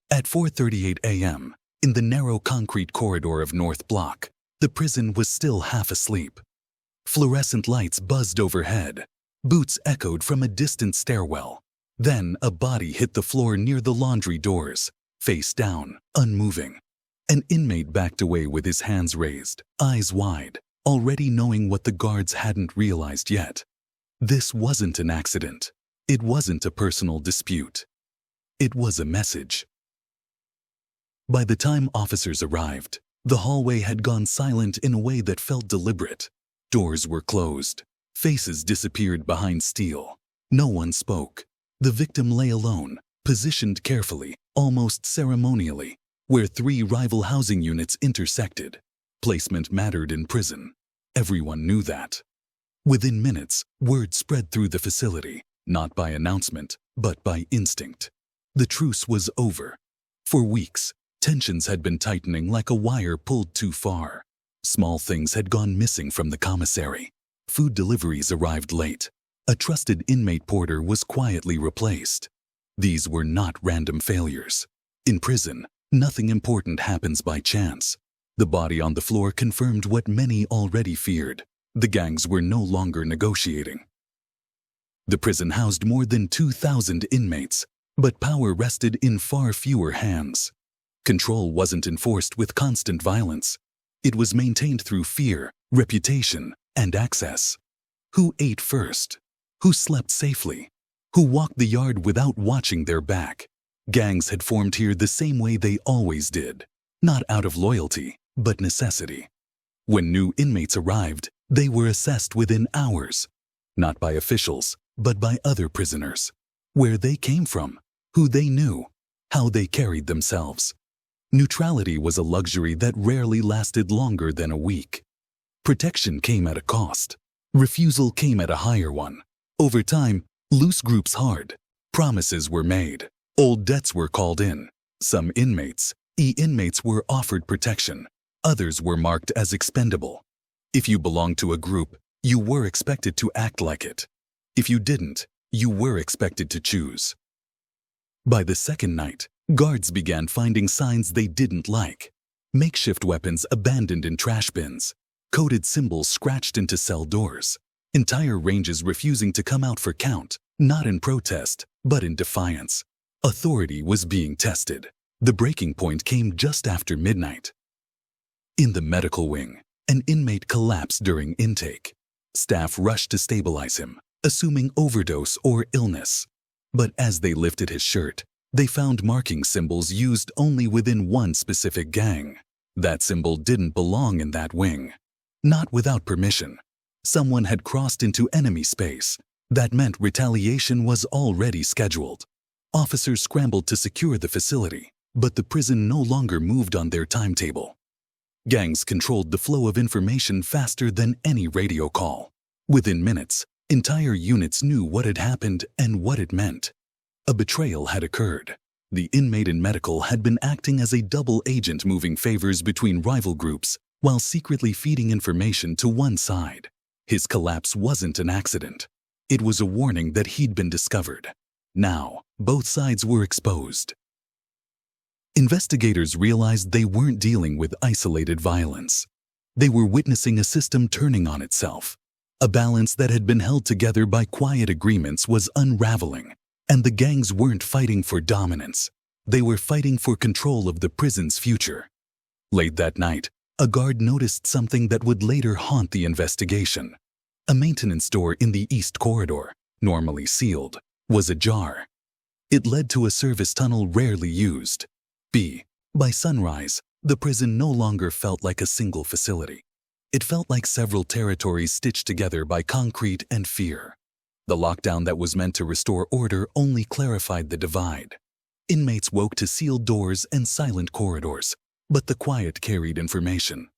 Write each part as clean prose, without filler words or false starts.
At 4:38 a.m., in the narrow concrete corridor of North Block, the prison was still half asleep. Fluorescent lights buzzed overhead. Boots echoed from a distant stairwell. Then a body hit the floor near the laundry doors, face down, unmoving. An inmate backed away with his hands raised, eyes wide, already knowing what the guards hadn't realized yet. This wasn't an accident. It wasn't a personal dispute. It was a message. By the time officers arrived, the hallway had gone silent in a way that felt deliberate. Doors were closed. Faces disappeared behind steel. No one spoke. The victim lay alone, positioned carefully, almost ceremonially, where 3 rival housing units intersected. Placement mattered in prison. Everyone knew that. Within minutes, word spread through the facility, not by announcement, but by instinct. The truce was over. For weeks, tensions had been tightening like a wire pulled too far. Small things had gone missing from the commissary. Food deliveries arrived late. A trusted inmate porter was quietly replaced. These were not random failures. In prison, nothing important happens by chance. The body on the floor confirmed what many already feared. The gangs were no longer negotiating. The prison housed more than 2,000 inmates, but power rested in far fewer hands. Control wasn't enforced with constant violence. It was maintained through fear, reputation, and access. Who ate first? Who slept safely? Who walked the yard without watching their back? Gangs had formed here the same way they always did, not out of loyalty, but necessity. When new inmates arrived, they were assessed within hours, not by officials, but by other prisoners. Where they came from, who they knew, how they carried themselves. Neutrality was a luxury that rarely lasted longer than a week. Protection came at a cost. Refusal came at a higher one. Over time, loose groups hard. Promises were made. Old debts were called in. Some inmates, inmates were offered protection. Others were marked as expendable. If you belonged to a group, you were expected to act like it. If you didn't, you were expected to choose. By the second night, guards began finding signs they didn't like. Makeshift weapons abandoned in trash bins. Coded symbols scratched into cell doors. Entire ranges refusing to come out for count, not in protest, but in defiance. Authority was being tested. The breaking point came just after midnight. In the medical wing, an inmate collapsed during intake. Staff rushed to stabilize him, assuming overdose or illness. But as they lifted his shirt, they found marking symbols used only within one specific gang. That symbol didn't belong in that wing. Not without permission. Someone had crossed into enemy space. That meant retaliation was already scheduled. Officers scrambled to secure the facility, but the prison no longer moved on their timetable. Gangs controlled the flow of information faster than any radio call. Within minutes, entire units knew what had happened and what it meant. A betrayal had occurred. The inmate in medical had been acting as a double agent, moving favors between rival groups while secretly feeding information to one side. His collapse wasn't an accident. It was a warning that he'd been discovered. Now, both sides were exposed. Investigators realized they weren't dealing with isolated violence. They were witnessing a system turning on itself. A balance that had been held together by quiet agreements was unraveling, and the gangs weren't fighting for dominance. They were fighting for control of the prison's future. Late that night, a guard noticed something that would later haunt the investigation. A maintenance door in the East Corridor, normally sealed, was ajar. It led to a service tunnel rarely used. By sunrise, the prison no longer felt like a single facility. It felt like several territories stitched together by concrete and fear. The lockdown that was meant to restore order only clarified the divide. Inmates woke to sealed doors and silent corridors, but the quiet carried information.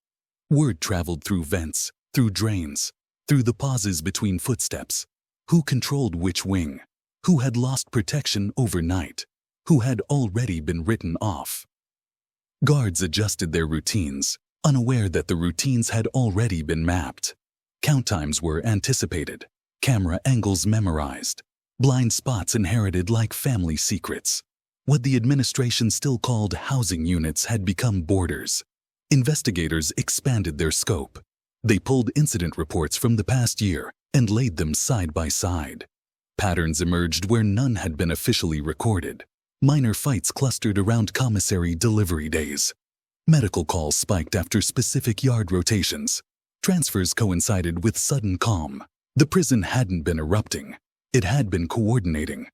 Word traveled through vents, through drains, through the pauses between footsteps. Who controlled which wing? Who had lost protection overnight? Who had already been written off? Guards adjusted their routines, unaware that the routines had already been mapped. Count times were anticipated, camera angles memorized, blind spots inherited like family secrets. What the administration still called housing units had become borders. Investigators expanded their scope. They pulled incident reports from the past year and laid them side by side. Patterns emerged where none had been officially recorded. Minor fights clustered around commissary delivery days. Medical calls spiked after specific yard rotations. Transfers coincided with sudden calm. The prison hadn't been erupting. It had been coordinating.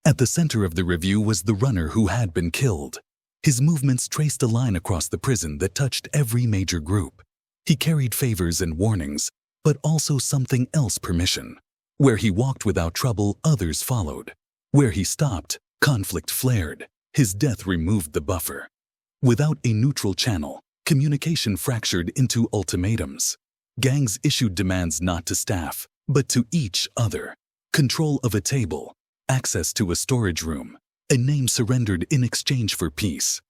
At the center of the review was the runner who had been killed. His movements traced a line across the prison that touched every major group. He carried favors and warnings, but also something else: permission. Where he walked without trouble, others followed. Where he stopped, conflict flared. His death removed the buffer. Without a neutral channel, communication fractured into ultimatums. Gangs issued demands not to staff, but to each other. Control of a table, access to a storage room, a name surrendered in exchange for peace.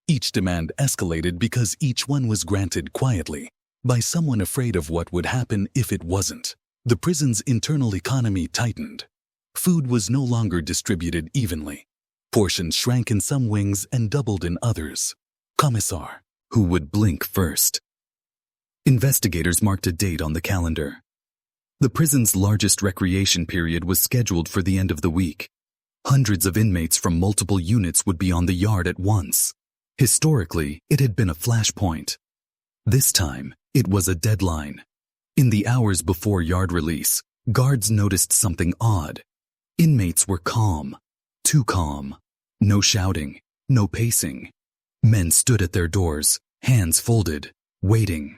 Each demand escalated because each one was granted quietly, by someone afraid of what would happen if it wasn't. The prison's internal economy tightened. Food was no longer distributed evenly. Portions shrank in some wings and doubled in others. Commissar, who would blink first? Investigators marked a date on the calendar. The prison's largest recreation period was scheduled for the end of the week. Hundreds of inmates from multiple units would be on the yard at once. Historically, it had been a flashpoint. This time, it was a deadline. In the hours before yard release, guards noticed something odd. Inmates were calm. Too calm. No shouting. No pacing. Men stood at their doors, hands folded, waiting.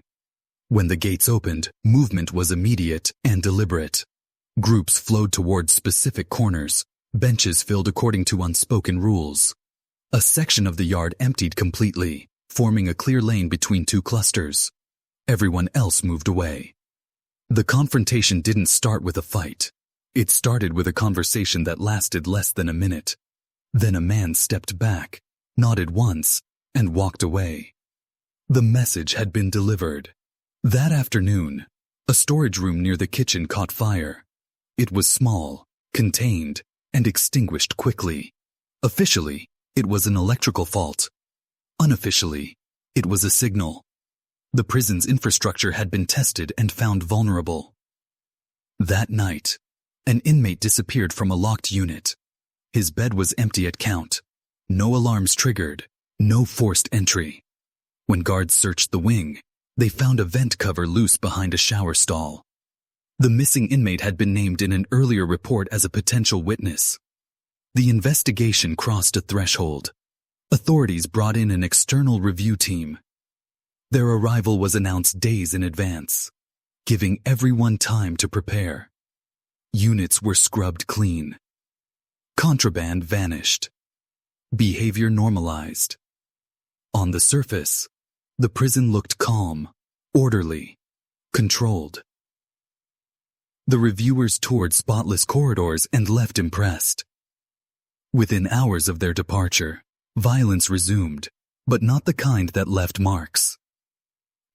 When the gates opened, movement was immediate and deliberate. Groups flowed toward specific corners, benches filled according to unspoken rules. A section of the yard emptied completely, forming a clear lane between two clusters. Everyone else moved away. The confrontation didn't start with a fight. It started with a conversation that lasted less than a minute. Then a man stepped back, nodded once, and walked away. The message had been delivered. That afternoon, a storage room near the kitchen caught fire. It was small, contained, and extinguished quickly. Officially, it was an electrical fault. Unofficially, it was a signal. The prison's infrastructure had been tested and found vulnerable. That night, an inmate disappeared from a locked unit. His bed was empty at count. No alarms triggered. No forced entry. When guards searched the wing, they found a vent cover loose behind a shower stall. The missing inmate had been named in an earlier report as a potential witness. The investigation crossed a threshold. Authorities brought in an external review team. Their arrival was announced days in advance, giving everyone time to prepare. Units were scrubbed clean. Contraband vanished. Behavior normalized. On the surface, the prison looked calm, orderly, controlled. The reviewers toured spotless corridors and left impressed. Within hours of their departure, violence resumed, but not the kind that left marks.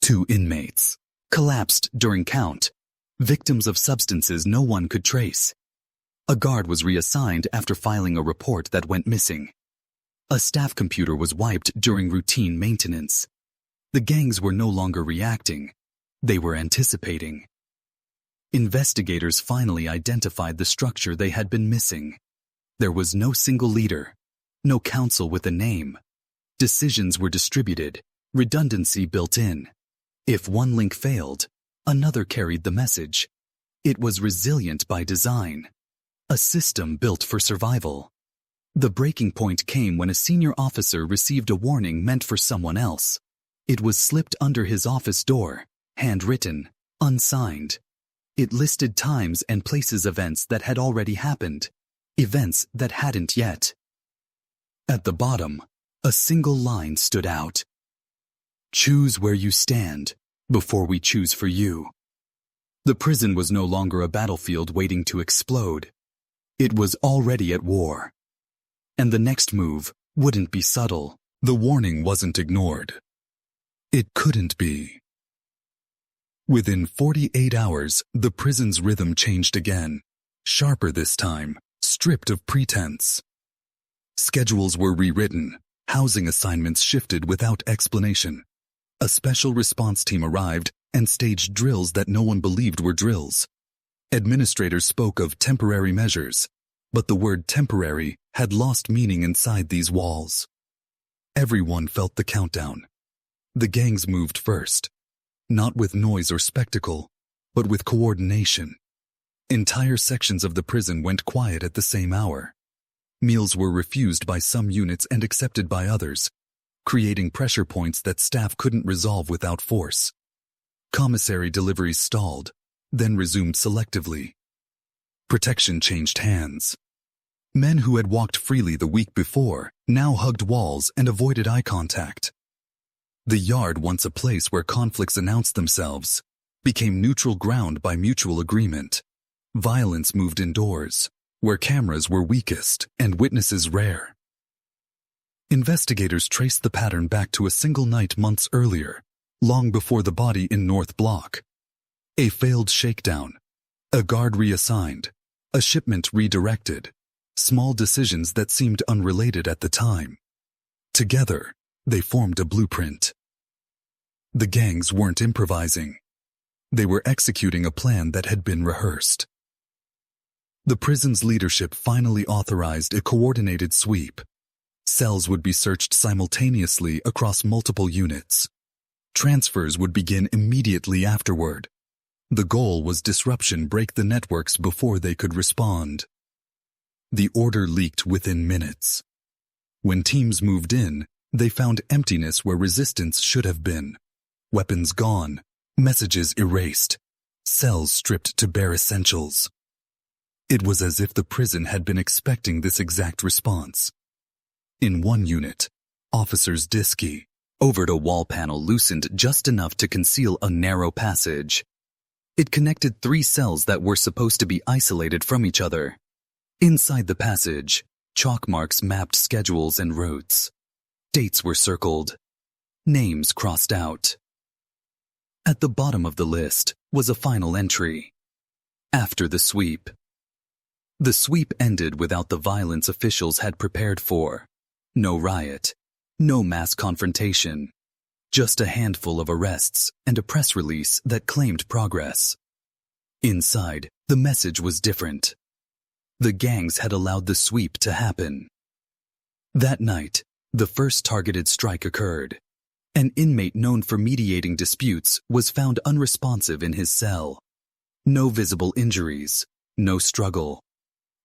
2 inmates collapsed during count, victims of substances no one could trace. A guard was reassigned after filing a report that went missing. A staff computer was wiped during routine maintenance. The gangs were no longer reacting. They were anticipating. Investigators finally identified the structure they had been missing. There was no single leader, no council with a name. Decisions were distributed, redundancy built in. If one link failed, another carried the message. It was resilient by design. A system built for survival. The breaking point came when a senior officer received a warning meant for someone else. It was slipped under his office door, handwritten, unsigned. It listed times and places events that had already happened, events that hadn't yet. At the bottom, a single line stood out. Choose where you stand before we choose for you. The prison was no longer a battlefield waiting to explode. It was already at war. And the next move wouldn't be subtle. The warning wasn't ignored. It couldn't be. Within 48 hours, the prison's rhythm changed again. Sharper this time, stripped of pretense. Schedules were rewritten, housing assignments shifted without explanation. A special response team arrived and staged drills that no one believed were drills. Administrators spoke of temporary measures, but the word temporary had lost meaning inside these walls. Everyone felt the countdown. The gangs moved first, not with noise or spectacle, but with coordination. Entire sections of the prison went quiet at the same hour. Meals were refused by some units and accepted by others, creating pressure points that staff couldn't resolve without force. Commissary deliveries stalled, then resumed selectively. Protection changed hands. Men who had walked freely the week before now hugged walls and avoided eye contact. The yard, once a place where conflicts announced themselves, became neutral ground by mutual agreement. Violence moved indoors, where cameras were weakest and witnesses rare. Investigators traced the pattern back to a single night months earlier, long before the body in North Block. A failed shakedown, a guard reassigned, a shipment redirected, small decisions that seemed unrelated at the time. Together, they formed a blueprint. The gangs weren't improvising. They were executing a plan that had been rehearsed. The prison's leadership finally authorized a coordinated sweep. Cells would be searched simultaneously across multiple units. Transfers would begin immediately afterward. The goal was disruption, break the networks before they could respond. The order leaked within minutes. When teams moved in, they found emptiness where resistance should have been. Weapons gone, messages erased, cells stripped to bare essentials. It was as if the prison had been expecting this exact response. In one unit, officers' disky overed a wall panel loosened just enough to conceal a narrow passage. It connected 3 cells that were supposed to be isolated from each other. Inside the passage, chalk marks mapped schedules and routes. Dates were circled. Names crossed out. At the bottom of the list was a final entry. After the sweep. The sweep ended without the violence officials had prepared for. No riot, no mass confrontation. Just a handful of arrests and a press release that claimed progress. Inside, the message was different. The gangs had allowed the sweep to happen. That night, the first targeted strike occurred. An inmate known for mediating disputes was found unresponsive in his cell. No visible injuries, no struggle.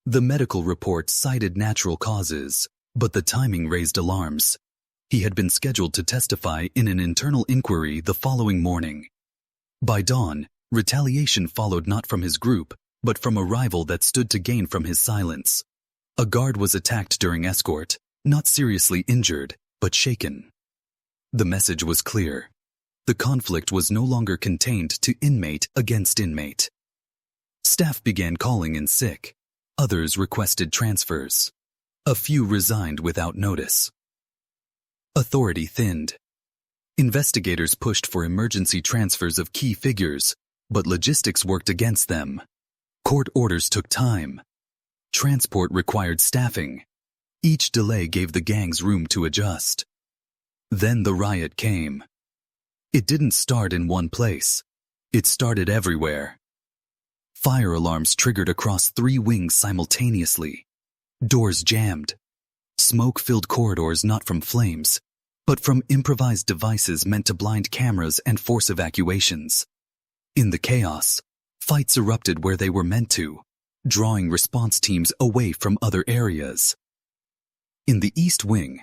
The medical report cited natural causes, but the timing raised alarms. He had been scheduled to testify in an internal inquiry the following morning. By dawn, retaliation followed not from his group, but from a rival that stood to gain from his silence. A guard was attacked during escort, not seriously injured, but shaken. The message was clear. The conflict was no longer contained to inmate against inmate. Staff began calling in sick. Others requested transfers. A few resigned without notice. Authority thinned. Investigators pushed for emergency transfers of key figures, but logistics worked against them. Court orders took time. Transport required staffing. Each delay gave the gangs room to adjust. Then the riot came. It didn't start in one place. It started everywhere. Fire alarms triggered across 3 wings simultaneously. Doors jammed. Smoke-filled corridors not from flames, but from improvised devices meant to blind cameras and force evacuations. In the chaos, fights erupted where they were meant to, drawing response teams away from other areas. In the East Wing,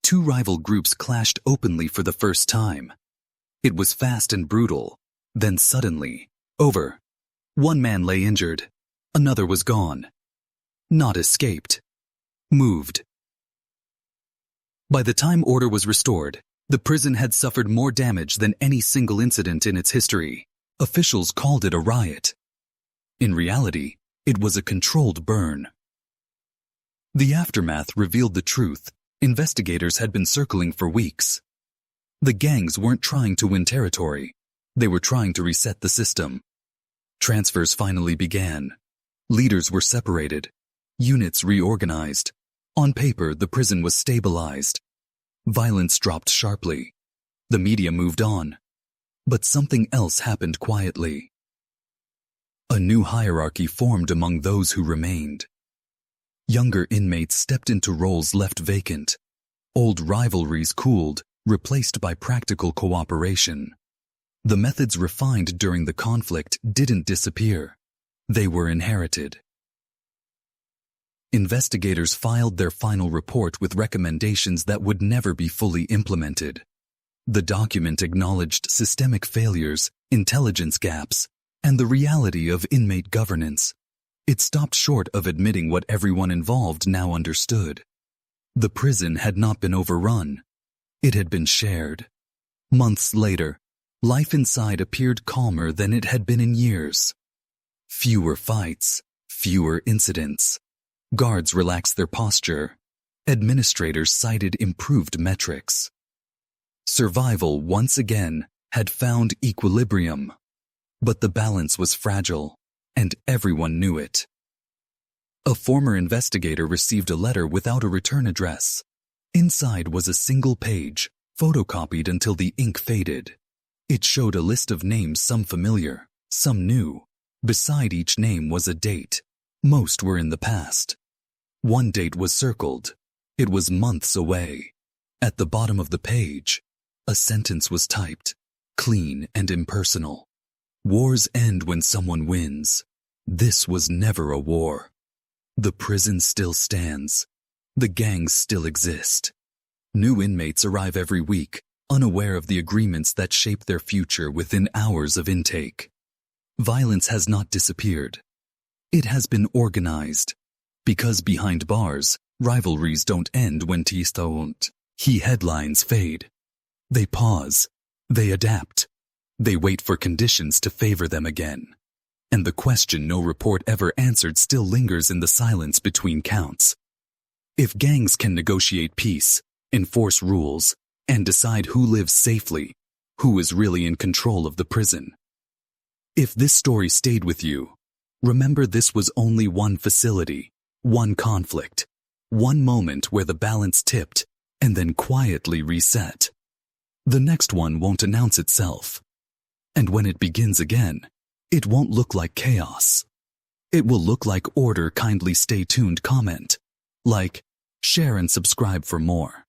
2 rival groups clashed openly for the first time. It was fast and brutal. Then suddenly, over. 1 man lay injured. Another was gone. Not escaped. Moved. By the time order was restored, the prison had suffered more damage than any single incident in its history. Officials called it a riot. In reality, it was a controlled burn. The aftermath revealed the truth. Investigators had been circling for weeks. The gangs weren't trying to win territory. They were trying to reset the system. Transfers finally began. Leaders were separated. Units reorganized. On paper, the prison was stabilized. Violence dropped sharply. The media moved on. But something else happened quietly. A new hierarchy formed among those who remained. Younger inmates stepped into roles left vacant. Old rivalries cooled, replaced by practical cooperation. The methods refined during the conflict didn't disappear. They were inherited. Investigators filed their final report with recommendations that would never be fully implemented. The document acknowledged systemic failures, intelligence gaps, and the reality of inmate governance. It stopped short of admitting what everyone involved now understood. The prison had not been overrun. It had been shared. Months later, life inside appeared calmer than it had been in years. Fewer fights, fewer incidents. Guards relaxed their posture. Administrators cited improved metrics. Survival, once again, had found equilibrium. But the balance was fragile, and everyone knew it. A former investigator received a letter without a return address. Inside was a single page, photocopied until the ink faded. It showed a list of names, some familiar, some new. Beside each name was a date. Most were in the past. One date was circled. It was months away. At the bottom of the page, a sentence was typed, clean and impersonal. Wars end when someone wins. This was never a war. The prison still stands. The gangs still exist. New inmates arrive every week, unaware of the agreements that shape their future within hours of intake. Violence has not disappeared. It has been organized. Because behind bars, rivalries don't end when he headlines fade. They pause. They adapt. They wait for conditions to favor them again. And the question no report ever answered still lingers in the silence between counts. If gangs can negotiate peace, enforce rules, and decide who lives safely, who is really in control of the prison? If this story stayed with you, remember this was only one facility, one conflict, one moment where the balance tipped and then quietly reset. The next one won't announce itself. And when it begins again, it won't look like chaos. It will look like order. Kindly stay tuned. Comment, like, share and subscribe for more.